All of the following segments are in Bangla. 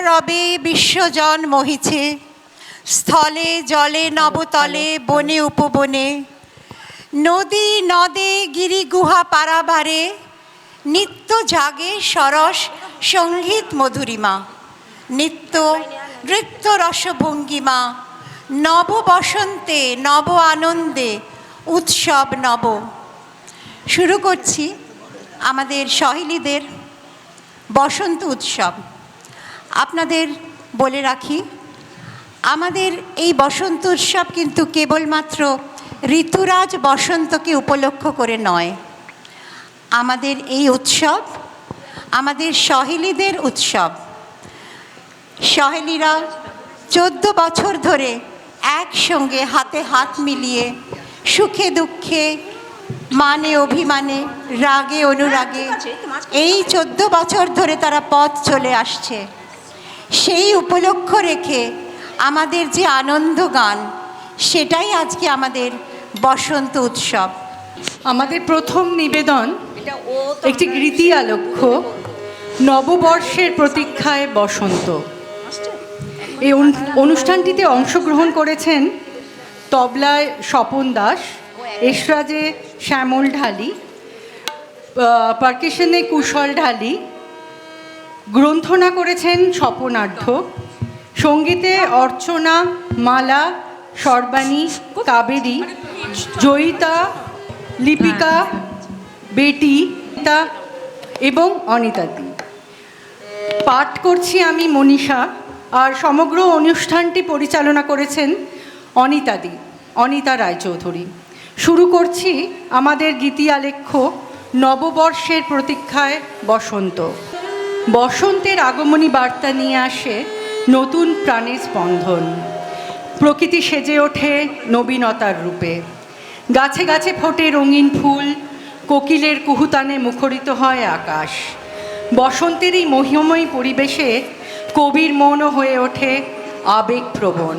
রবে বিশ্বজন মহিছে, স্থলে জলে নবতলে বনে উপবনে, নদী নদে গিরি গুহা পারাবারে, নিত্য জাগে সরস সঙ্গীত মধুরিমা, নিত্য নৃত্য রসভঙ্গিমা, নব বসন্তে নব আনন্দে উৎসব নব। শুরু করছি আমাদের সহেলীদের বসন্ত উৎসব। আপনাদের বলে রাখি, আমাদের এই বসন্ত উৎসব কিন্তু কেবলমাত্র ঋতুরাজ বসন্তকে উপলক্ষ করে নয়। আমাদের এই উৎসব আমাদের সহেলীদের উৎসব। সহেলীরা 14 বছর ধরে একসঙ্গে হাতে হাত মিলিয়ে সুখে দুঃখে, মানে অভিমানে, রাগে অনুরাগে এই 14 বছর ধরে তারা পথ চলে আসছে। সেই উপলক্ষ রেখে আমাদের যে আনন্দ গান, সেটাই আজকে আমাদের বসন্ত উৎসব। আমাদের প্রথম নিবেদন একটি গীতি আলক্ষ্য, নববর্ষের প্রতীক্ষায় বসন্ত। এই অনুষ্ঠানটিতে অংশগ্রহণ করেছেন তবলায় স্বপন দাস, এসরাজে শ্যামল ঢালি, পারকাশনে কুশল ঢালি, গ্রন্থনা করেছেন স্বপনার্ধ, সঙ্গীতে অর্চনা, মালা, সর্বাণী, কাবেরী, জয়িতা, লিপিকা, বেটি এবং অনিতাদি। পাঠ করছি আমি মনীষা, আর সমগ্র অনুষ্ঠানটি পরিচালনা করেছেন অনিতা রায়চৌধুরী। শুরু করছি আমাদের গীতি আলেখ্য নববর্ষের প্রতীক্ষায় বসন্ত। বসন্তের আগমনী বার্তা নিয়ে আসে নতুন প্রাণের স্পন্দন। প্রকৃতি সেজে ওঠে নবীনতার রূপে, গাছে গাছে ফোটে রঙিন ফুল, কোকিলের কুহুতানে মুখরিত হয় আকাশ। বসন্তের এই মহিমময় পরিবেশে কবির মনও হয়ে ওঠে আবেগপ্রবণ।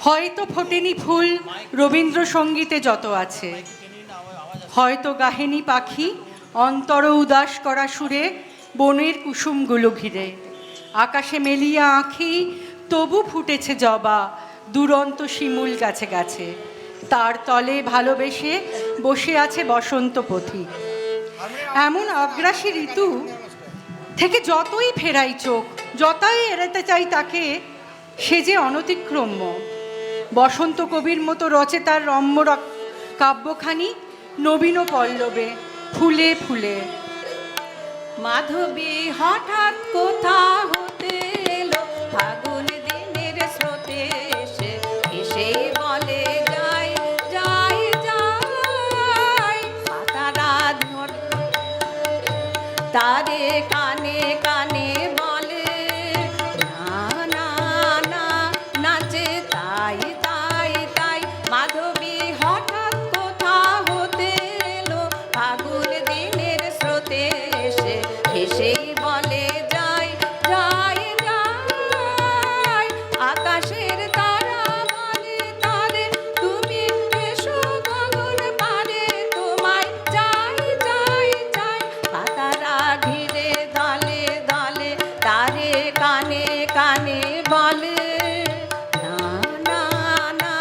হয়তো ফোটেনি ফুল রবীন্দ্রসঙ্গীতে যত আছে, হয়তো গাহেনি পাখি অন্তর উদাস করা সুরে বনের কুসুমগুলো ঘিরে, আকাশে মেলিয়া আঁখি তবু ফুটেছে জবা দুরন্ত শিমুল গাছে গাছে, তার তলে ভালোবেসে বসে আছে বসন্ত পথিক। এমন অগ্রাসী ঋতু থেকে যতই ফেরাই চোখ, যতই এড়াতে চাই তাকে, সে যে অনতিক্রম্য। বসন্ত কবির মতো রচে তার রম্য কাব্যখানি নবীন পল্লবে ফুলে ফুলে। মাধবী হঠাৎ কোথা হতে এলো, ফাগুন দিনের স্রোতে এসে এসে বলে যাই যাই যাই, পাতারা ধরে তারে কানে কানে বলে না না না, নাচে তাই তাই তাই। মাধবী হঠাৎ কোথা হতে এলো, ফাগুন দিনের স্রোতে এসে এসেই বলে যাই যাই যাই, আকাশের তারা বলে তারে তুমি এসো গগন পারে, তোমায় যাই যাই যাই। পাতারা ঘিরে দলে দলে তারে কানে কানে বলে না না না,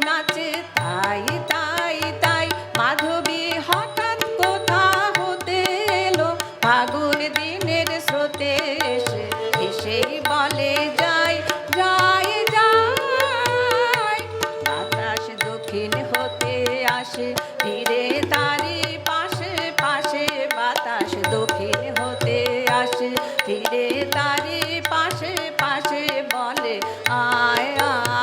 নাচে তাই তাই তাই। মাধবী হঠাৎ কোথা হতে এলো, ফাগুন দিনের স্রোতে এসে এসেই বলে যাই যাই যাই। বাতাস দক্ষিণ হতে আসে ফিরে তারি পাশে পাশে, বাতাস দক্ষিণ হতে আসে ফিরে তারি পাশে পাশে, বলে আয়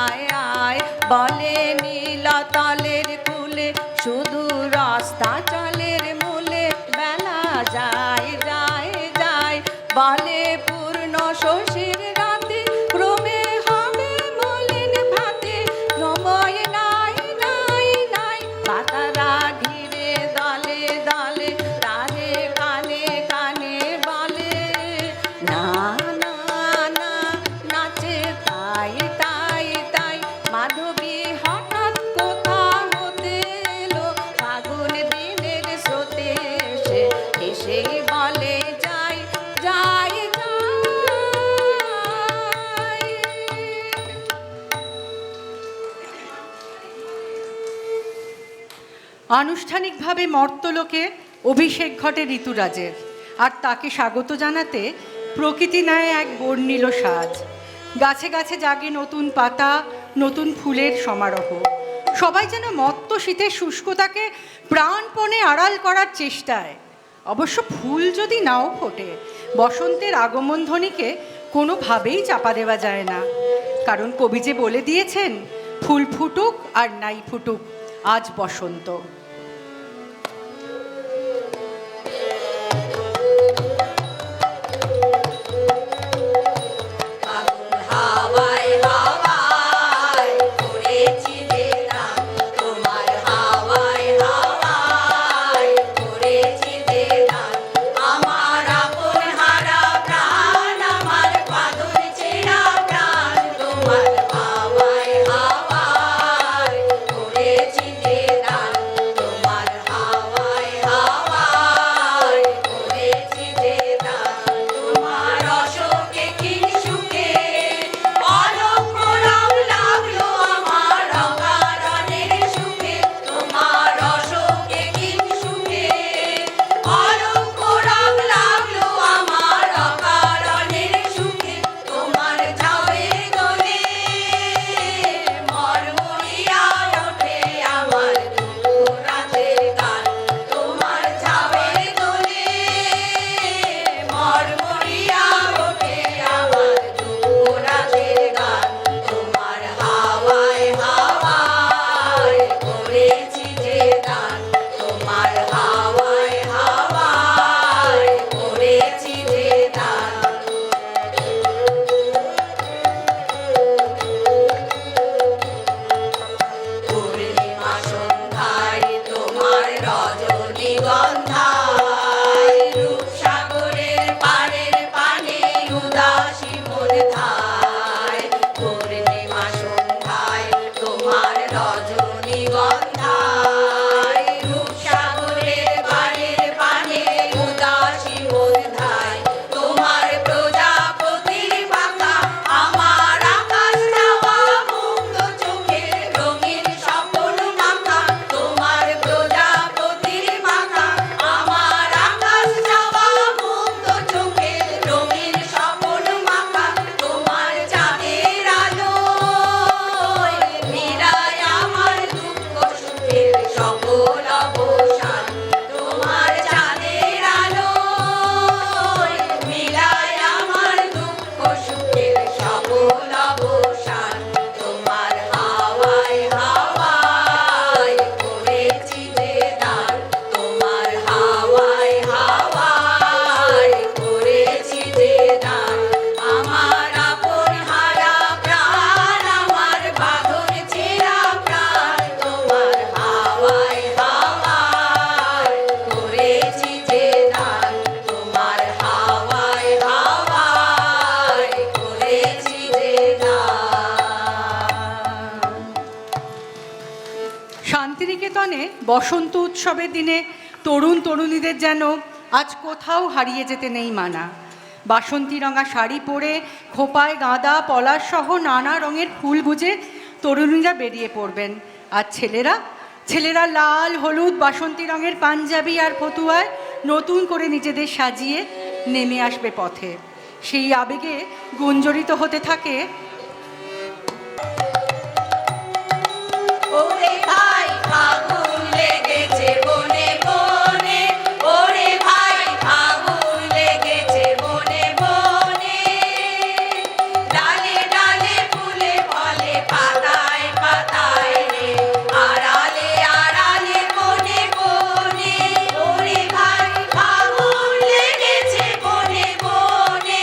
আয় আয়, বলে নীলতলের কুলে শুধু রাস্তা চলের মূলে, বেলা যায় যায় যায়, বলে পূর্ণ শশীর রাতে ক্রমে হবে মলিন ভাতে, সময় নাই নাই নাই। পাতারা ঘিরে দলে দলে তারে কানে কানে বলে না না না, নাচে তাই তাই তাই। মাধবী হঠাৎ কোথা হতে এলো, ফাগুন দিনের স্রোতে এসে এসেই বলে যাই যাই যাই। আনুষ্ঠানিকভাবে মর্তলোকে অভিষেক ঘটে ঋতুরাজের, আর তাকে স্বাগত জানাতে প্রকৃতি নেয় এক বর্ণিল সাজ। গাছে গাছে জাগে নতুন পাতা, নতুন ফুলের সমারোহ। সবাই যেন মত্ত শীতের শুষ্কতাকে প্রাণপণে আড়াল করার চেষ্টায়। অবশ্য ফুল যদি নাও ফোটে, বসন্তের আগমন ধ্বনিকে কোনোভাবেই চাপা দেওয়া যায় না, কারণ কবি যে বলে দিয়েছেন, ফুল ফুটুক আর নাই ফুটুক, আজ বসন্ত। হাওয়ায় হাওয়ায় করেছি যে নাম, তোমার হাওয়ায় হাওয়ায় করেছি যে নাম, আমার আপন হারা প্রাণ, আমার বাঁধন ছেঁড়া প্রাণ, তোমার হাওয়ায় হাওয়ায় করেছি যে নাম। শান্তিনিকেতনে বসন্ত উৎসবের দিনে তরুণ তরুণীদের যেন আজ কোথাও হারিয়ে যেতে নেই মানা। বাসন্তী রঙা শাড়ি পরে খোপায় গাঁদা পলাশ সহ নানা রঙের ফুল গুজে তরুণীরা বেরিয়ে পড়বেন। আর ছেলেরা লাল হলুদ বাসন্তী রঙের পাঞ্জাবি আর ফতুয়ায় নতুন করে নিজেদের সাজিয়ে নেমে আসবে পথে। সেই আবেগে গুঞ্জরিত হতে থাকে ওরে ভাই ফাগুন লেগেছে বনে বনে, ওরে ভাই ফাগুন লেগেছে বনে বনে, ডালে ডালে ফুলে ফলে পাতায় পাতায় রে, আড়ালে আড়ালে বনে বনে, ওরে ভাই ফাগুন লেগেছে বনে বনে,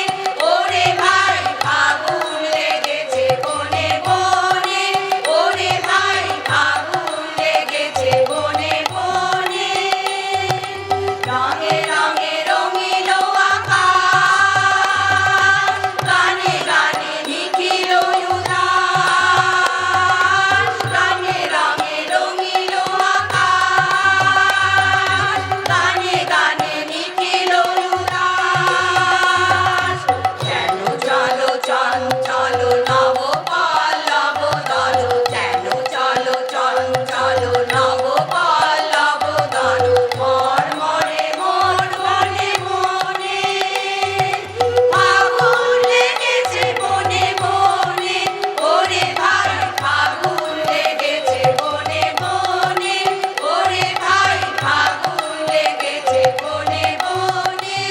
ওরে ভাই ফাগুন লেগেছে বনে বনে, ওরে ভাই ফাগুন লেগেছে বনে বনে, রঙে রঙে রঙিল আকাশ, গানে গানে নিখিল উদাস, রঙে রঙে রঙিল আকাশ, গানে গানে নিখিল উদাস, যেন চলো চঞ্চল নব পল্লব দল, যেন চলো চঞ্চল নব পল্লব দল, মর্মরে মন মনে মনে, ফাগুন লেগেছে বনে বনে, ওরে ভাই ফাগুন লেগেছে বনে বনে, ওরে ভাই ফাগুন লেগেছে বনে বনে।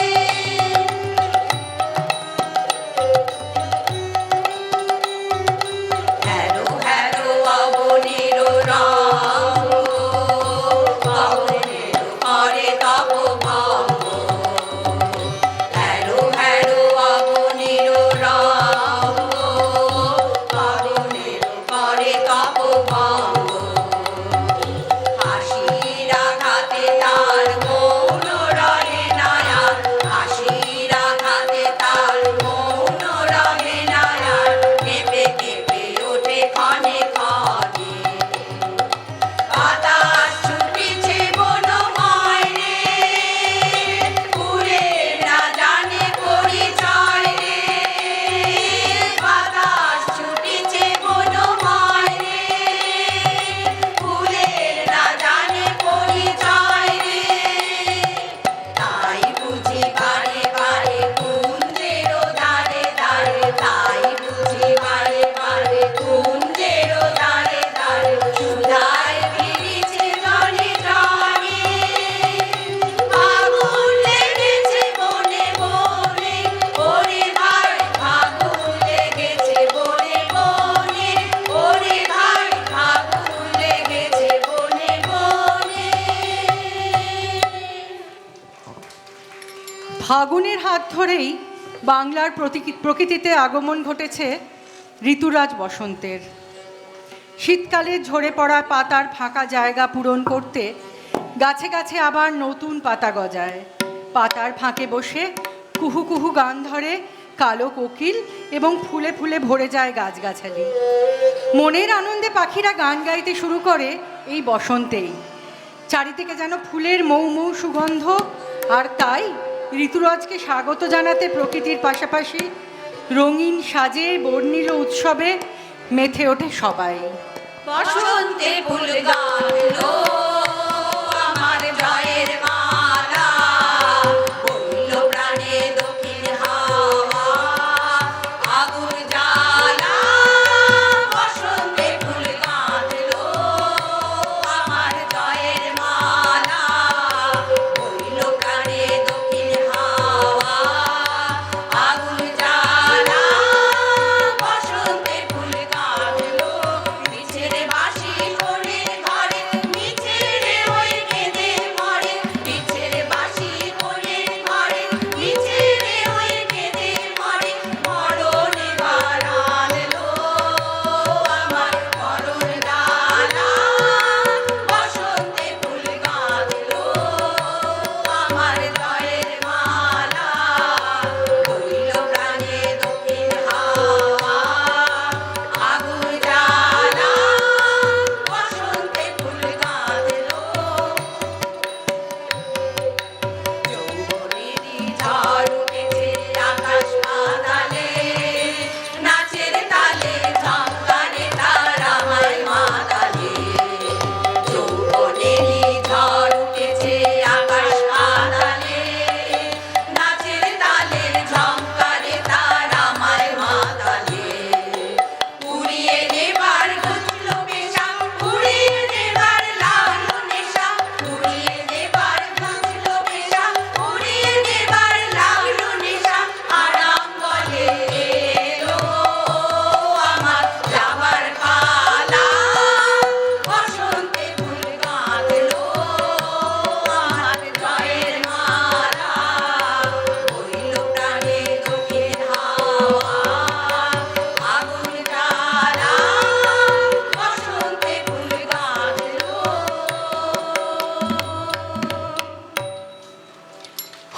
হ্যারো হ্যারো অবনীর রঙ্গ, অবনীর করে তপ ভঙ্গ, হ্যারো হ্যারো অবনীর রঙ্গ, অবনীর করে তপ ভঙ্গ, হাসির আঘাতে তার মৌন রহে নয়ন, হাসির আঘাতে তার মৌন রহে নয়ন, কেঁপে কেঁপে ওঠে ক্ষণে ক্ষণে, বাতাস ছুটিছে বনময় রে, ফুলের না জানে পরিচয় রে, বাতাস ছুটিছে বনময় রে, ফুলের না জানে পরিচয় রে, তাই বুঝি বারে বারে কুঞ্জের ধারে ধারে, তাই বুঝি বারে বারে কুঞ্জের ধারে ধারে, সুধায় ফিরিছে জনে জনে, ফাগুন লেগেছে বনে বনে, ওরে ভাই ফাগুন লেগেছে বনে বনে, ওরে ভাই ফাগুন লেগেছে বনে বনে। ফাগুনের হাত ধরেই বাংলার প্রকৃতিতে আগমন ঘটেছে ঋতুরাজ বসন্তের। শীতকালে ঝরে পড়া পাতার ফাঁকা জায়গা পূরণ করতে গাছে গাছে আবার নতুন পাতা গজায়। পাতার ফাঁকে বসে কুহু কুহু গান ধরে কালো কোকিল এবং ফুলে ফুলে ভরে যায় গাছগাছালি। মনের আনন্দে পাখিরা গান গাইতে শুরু করে এই বসন্তেই। চারিদিকে যেন ফুলের মৌ মৌ সুগন্ধ, আর তাই ঋতুরাজকে স্বাগত জানাতে প্রকৃতির পাশাপাশি রঙিন সাজে বর্ণিল উৎসবে মেতে ওঠে সবাই। বসন্তে ফুল গানলো আমার জয়ের মালা, বলল প্রাণে দক্ষিণ হাওয়া আগুন জ্বালা, বসন্তে ফুল গানলো আমার জয়ের মালা, বলল প্রাণে দক্ষিণ হাওয়া আগুন জ্বালা, বসন্তে ফুল গানলো মিছের বাঁশি করে ঘরে, মিছের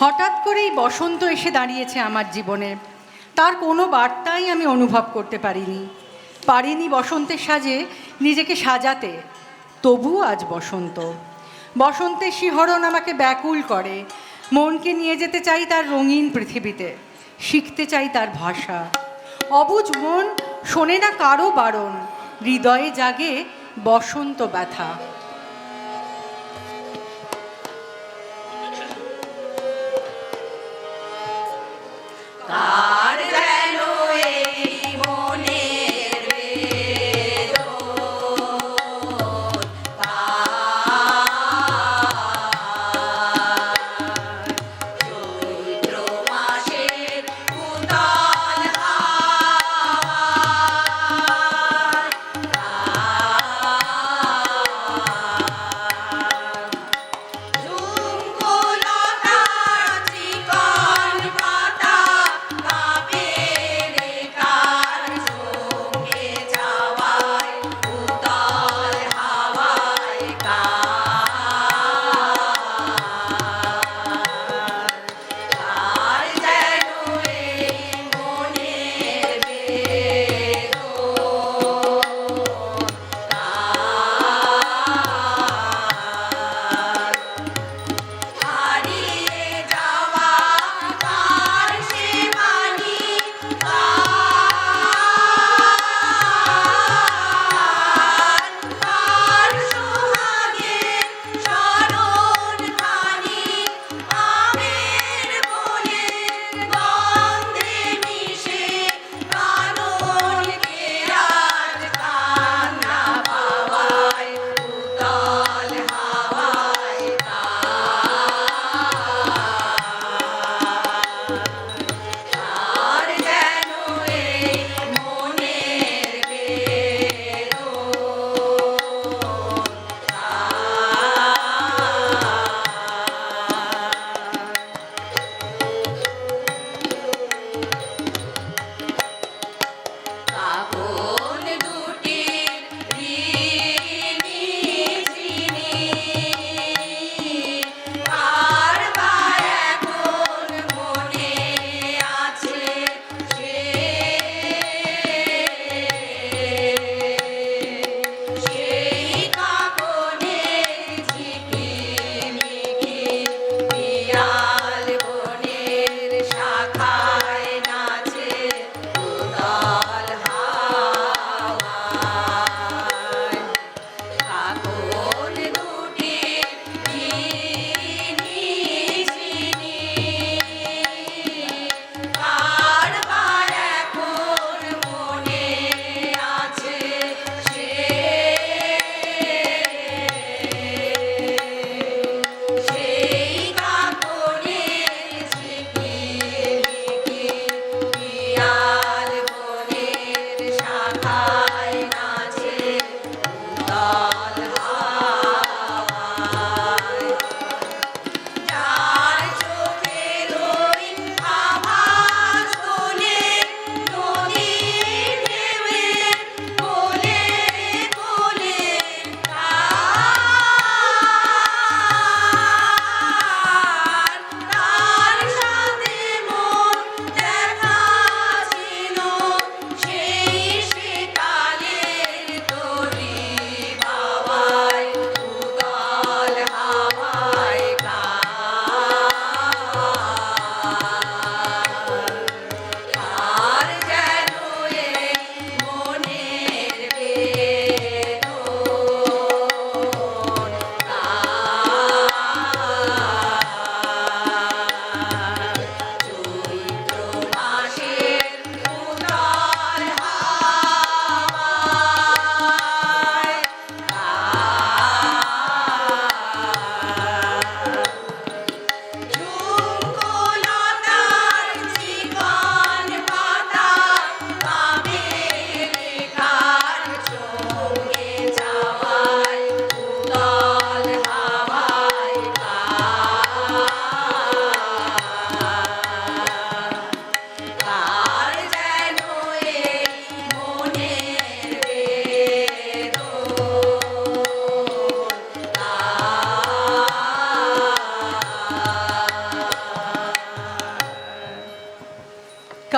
হঠাৎ করেই বসন্ত এসে দাঁড়িয়েছে আমার জীবনে। তার কোনো বার্তাই আমি অনুভব করতে পারিনি বসন্তের সাজে নিজেকে সাজাতে। তবুও আজ বসন্ত, বসন্তের শিহরণ আমাকে ব্যাকুল করে। মনকে নিয়ে যেতে চাই তার রঙিন পৃথিবীতে, শিখতে চাই তার ভাষা। অবুঝ মন শোনে না কারো বারণ, হৃদয়ে জাগে বসন্ত ব্যথা। কার যেন এই মনের বেদন, চৈত্র মাসের উতাল হাওয়ায়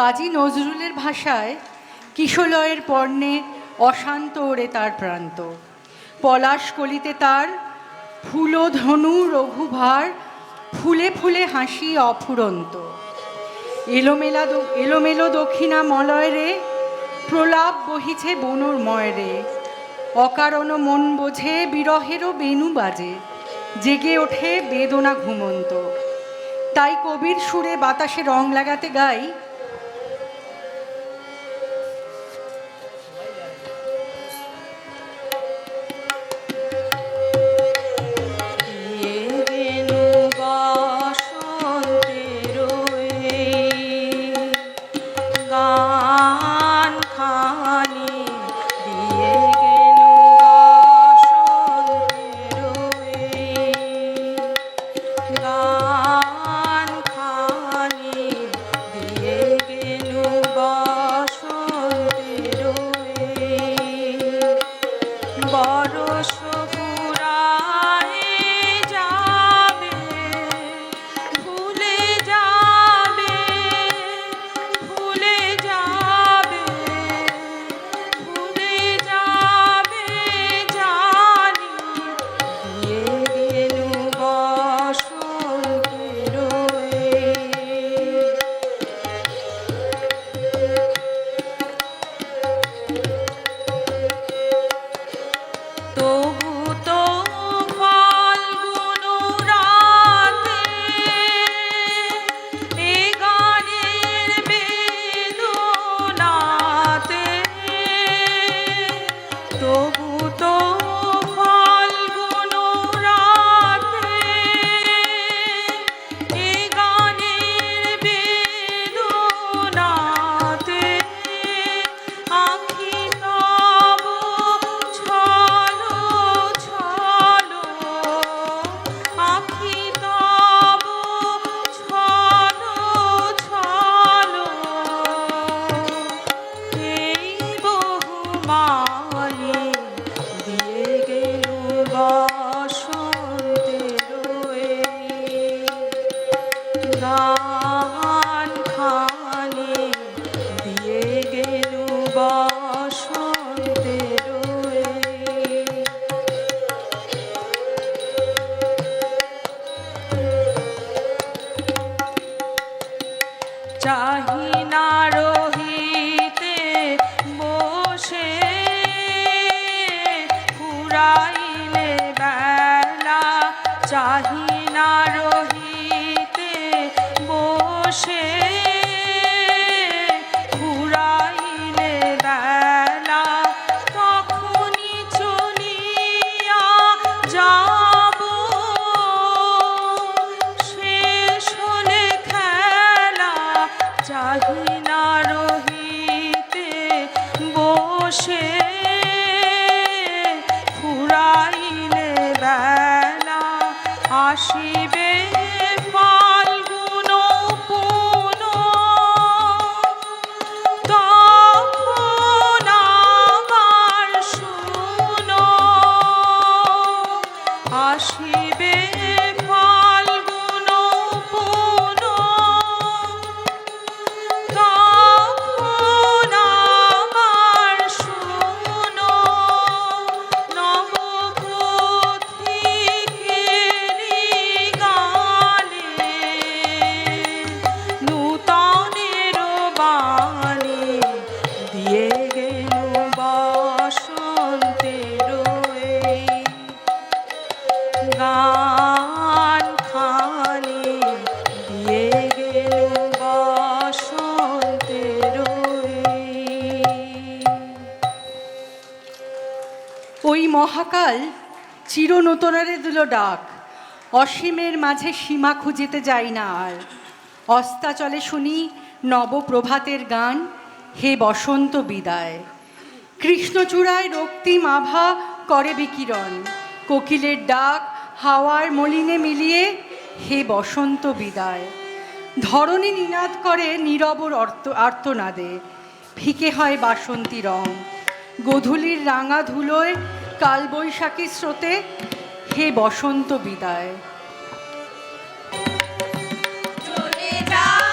কাজী নজরুলের ভাষায় কিশলয়ের পর্ণে অশান্ত ওরে তার প্রান্ত, পলাশ কলিতে তার ফুলধনু রঘুভার, ফুলে ফুলে হাসি অফুরন্ত। এলোমেলো দক্ষিণা মলয় রে, প্রলাপ বহিছে বনুর ময়রে, অকারণ মন বোঝে বিরহেরও বেণু বাজে, জেগে ওঠে বেদনা ঘুমন্ত। তাই কবির সুরে বাতাসে রং লাগাতে গাই, ওই মহাকাল চিরনূতনারে দিল ডাক, অসীমের মাঝে সীমা খুঁজিতে যাই না আর। অস্তাচলে শুনি নবপ্রভাতের গান, হে বসন্ত বিদায়। কৃষ্ণচূড়ায় রক্তিম আভা করে বিকিরণ, কোকিলের ডাক হাওয়ার মলিনে মিলিয়ে, হে বসন্ত বিদায়। ধরণী নিনাদ করে নীরবর আর্তনাদে, ফিকে হয় বাসন্তী রং। গোধূলির রাঙা ধুলোয় কালবৈশাখী স্রোতে, হে বসন্ত বিদায়। চলে যায়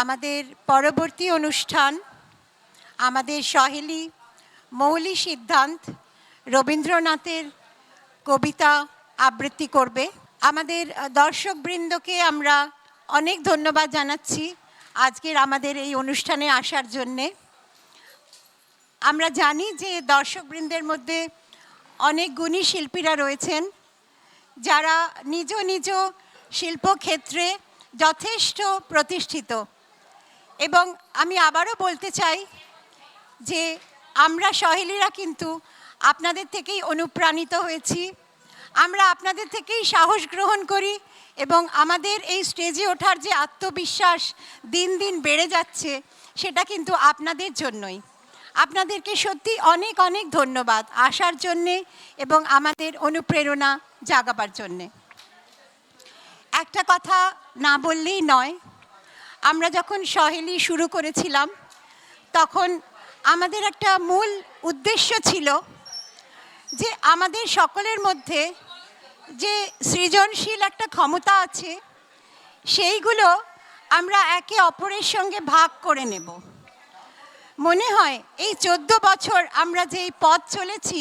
আমাদের পরবর্তী অনুষ্ঠান আমাদের সহেলি মৌলি সিদ্ধান্ত রবীন্দ্রনাথের কবিতা আবৃত্তি করবে। আমাদের দর্শকবৃন্দকে আমরা অনেক ধন্যবাদ জানাচ্ছি আজকের আমাদের এই অনুষ্ঠানে আসার জন্যে। আমরা জানি যে দর্শকবৃন্দের মধ্যে অনেক গুণী শিল্পীরা রয়েছেন যারা নিজ নিজ শিল্পক্ষেত্রে যথেষ্ট প্রতিষ্ঠিত, এবং আমি আবারও বলতে চাই যে আমরা সহেলিরা কিন্তু আপনাদের থেকেই অনুপ্রাণিত হয়েছি, আমরা আপনাদের থেকেই সাহস গ্রহণ করি, এবং আমাদের এই স্টেজে ওঠার যে আত্মবিশ্বাস দিন দিন বেড়ে যাচ্ছে সেটা কিন্তু আপনাদের জন্যই। আপনাদেরকে সত্যি অনেক অনেক ধন্যবাদ আসার জন্যে এবং আমাদের অনুপ্রেরণা জাগাবার জন্যে। একটা কথা না বললেই নয়, আমরা যখন সহেলি শুরু করেছিলাম তখন আমাদের একটা মূল উদ্দেশ্য ছিল যে আমাদের সকলের মধ্যে যে সৃজনশীল একটা ক্ষমতা আছে সেইগুলো আমরা একে অপরের সঙ্গে ভাগ করে নেব। মনে হয় এই 14 বছর আমরা যে এই পথ চলেছি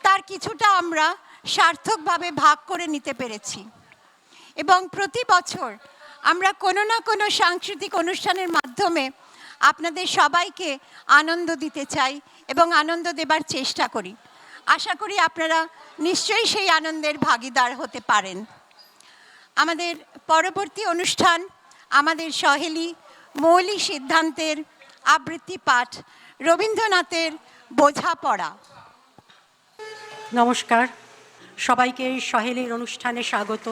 তার কিছুটা আমরা সার্থকভাবে ভাগ করে নিতে পেরেছি, এবং প্রতি বছর আমরা কোনো না কোনো সাংস্কৃতিক অনুষ্ঠানের মাধ্যমে আপনাদের সবাইকে আনন্দ দিতে চাই এবং আনন্দ দেবার চেষ্টা করি। আশা করি আপনারা নিশ্চয়ই সেই আনন্দের ভাগীদার হতে পারেন। আমাদের পরবর্তী অনুষ্ঠান আমাদের সহেলি মৌলি সিদ্ধান্তের আবৃত্তি পাঠ রবীন্দ্রনাথের বোঝাপড়া। নমস্কার, সবাইকে এই সহেলির অনুষ্ঠানে স্বাগত।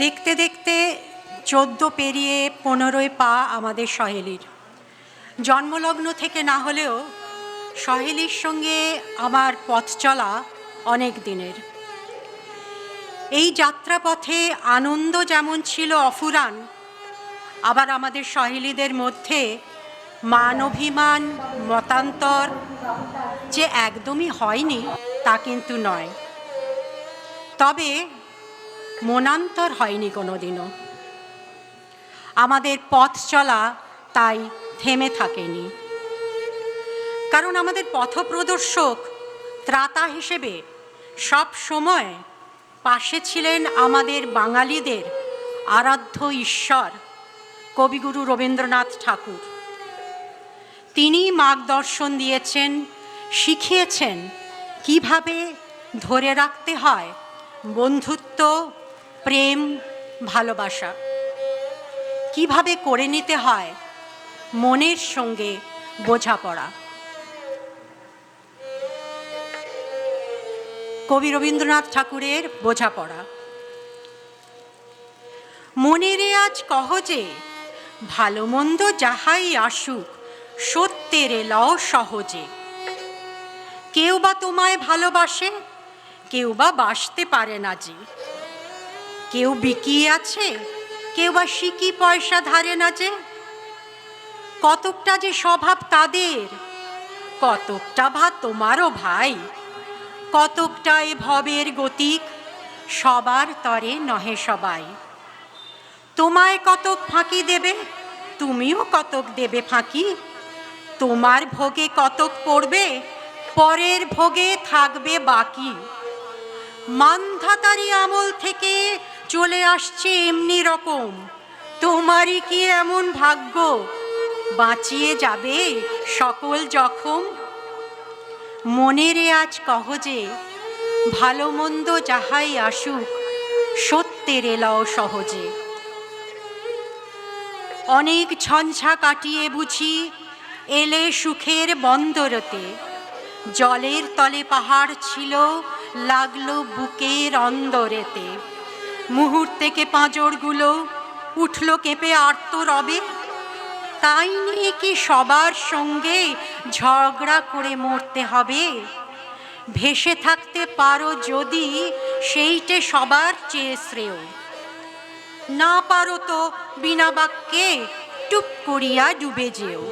দেখতে দেখতে 14 পেরিয়ে 15 পা আমাদের সহেলির। জন্মলগ্ন থেকে না হলেও সহেলির সঙ্গে আমার পথ চলা অনেক দিনের। এই যাত্রাপথে আনন্দ যেমন ছিল অফুরান, আবার আমাদের সহেলিদের মধ্যে মান অভিমান মতান্তর যে একদমই হয়নি তা কিন্তু নয়, তবে মনান্তর হয়নি কোনো দিনও। আমাদের পথ চলা তাই থেমে থাকেনি, কারণ আমাদের পথপ্রদর্শক ত্রাতা হিসেবে সব সময় পাশে ছিলেন আমাদের বাঙালিদের আরাধ্য ঈশ্বর কবিগুরু রবীন্দ্রনাথ ঠাকুর। তিনি মার্গদর্শন দিয়েছেন, শিখিয়েছেন কিভাবে ধরে রাখতে হয় বন্ধুত্ব, প্রেম, ভালোবাসা, কিভাবে করে নিতে হয় মনের সঙ্গে বোঝাপড়া। কবি রবীন্দ্রনাথ ঠাকুরের বোঝাপড়া। মনেরে আজ কহ যে ভালো মন্দ যাহাই আসুক সত্যের লও সহজে। কেউ বা তোমায় ভালোবাসে, কেউ বা বাসতে পারে না যে। কেউ বিকিয়ে আছে, কেউ বা সিকি পয়সা ধারে না যে। কতকটা যে স্বভাব তাদের, কতকটা ভা তোমারও ভাই। কতকটা এ ভবের গতিক, সবার তরে নহে সবাই। তোমায় কতক ফাঁকি দেবে, তুমিও কতক দেবে ফাঁকি। তোমার ভোগে কতক পড়বে, পরের ভোগে থাকবে বাকি। মানধাতারি আমল থেকে চলে আসছে এমনি রকম। তোমারই কি এমন ভাগ্য, বাঁচিয়ে যাবে সকল জখম। মনেরে আজ কহ যে ভালো মন্দ যাহাই আসুক সত্যের লও সহজে। অনেক ঝঞ্ঝা কাটিয়ে বুঝি এলে সুখের বন্দরতে। জলের তলে পাহাড় ছিল, লাগলো বুকের অন্দরেতে। মুহূর্তেকে পাঁজরগুলো উঠল কেঁপে আর্ত রবে। তাই নিয়ে কি সবার সঙ্গে ঝগড়া করে মরতে হবে? ভেসে থাকতে পারো যদি সেইটে সবার চেয়ে শ্রেয়। না পারো তো বিনা বাক্যে টুপ করিয়া ডুবে যেও।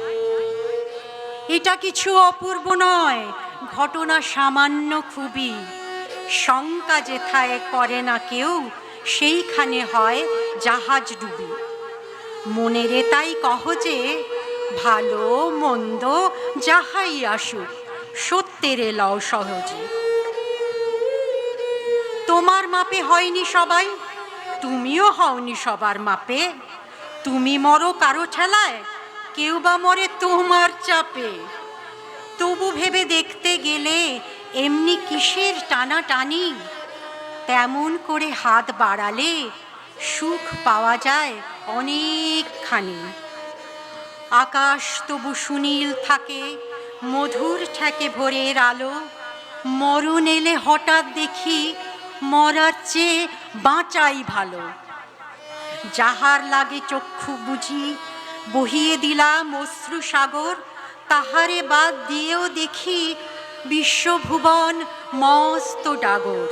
এটা কিছু অপূর্ব নয়, ঘটনা সামান্য খুবই। শঙ্কা যেথায় করে না কেউ, সেইখানে হয় জাহাজ ডুবি। মনেরে তাই কহ যে ভালো মন্দ যাহাই আসুক সত্যেরে লও সহজে। তোমার মাপে হয়নি সবাই, তুমিও হওনি সবার মাপে। তুমি মরো কারো ঠেলায়, কেউ বা মরে তোমার চাপে। তবু ভেবে দেখতে গেলে এমনি কিসের টানাটানি, তেমন করে হাত বাড়ালে সুখ পাওয়া যায় অনেকখানি। আকাশ তবু সুনীল থাকে, মধুর ঠেকে ভোরের আলো। মরণ এলে হঠাৎ দেখি মরার চেয়ে বাঁচাই ভালো। যাহার লাগে চক্ষু বুঝি বহিয়ে দিলাম অশ্রু সাগর, তাহারে বাদ দিয়েও দেখি বিশ্বভুবন মস্ত ডাগর।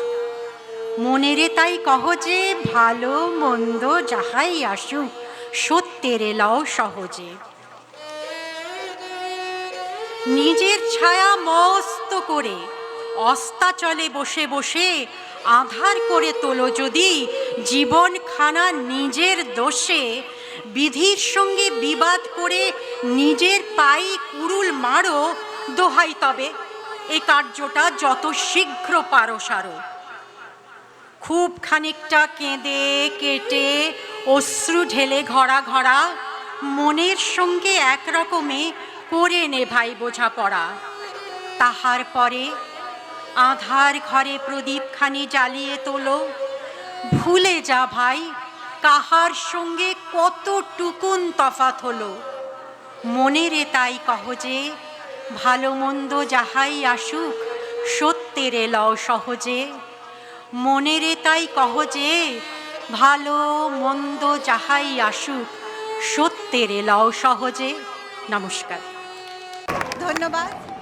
মনেরে তাই কহ যে ভালো মন্দ যাহাই আসুক সত্যেরে লও সহজে। নিজের ছায়া মস্ত করে অস্তাচলে বসে বসে আঁধার করে তোলো যদি জীবন খানা নিজের দোষে। বিধির সঙ্গে বিবাদ করে নিজের পায়ে কুড়ুল মারো, দোহাই তবে এ কার্যটা যত শীঘ্র পারো সারো। খুব খানিকটা কেঁদে কেটে অশ্রু ঢেলে ঘরা ঘরা মনের সঙ্গে একরকমে করে নে ভাই বোঝাপড়া। তাহার পরে আধার ঘরে প্রদীপখানি জ্বালিয়ে তোলো। ভুলে যা ভাই কাহার সঙ্গে কতটুকুন তফাৎ হলো। মনেরে তাই কহ যে ভালো মন্দ যাহাই আসুক সত্যেরে লও সহজে। মনেরে তাই কহ যে ভালো মন্দ যাহাই আসুক সত্যেরে লও সহজে। নমস্কার। ধন্যবাদ।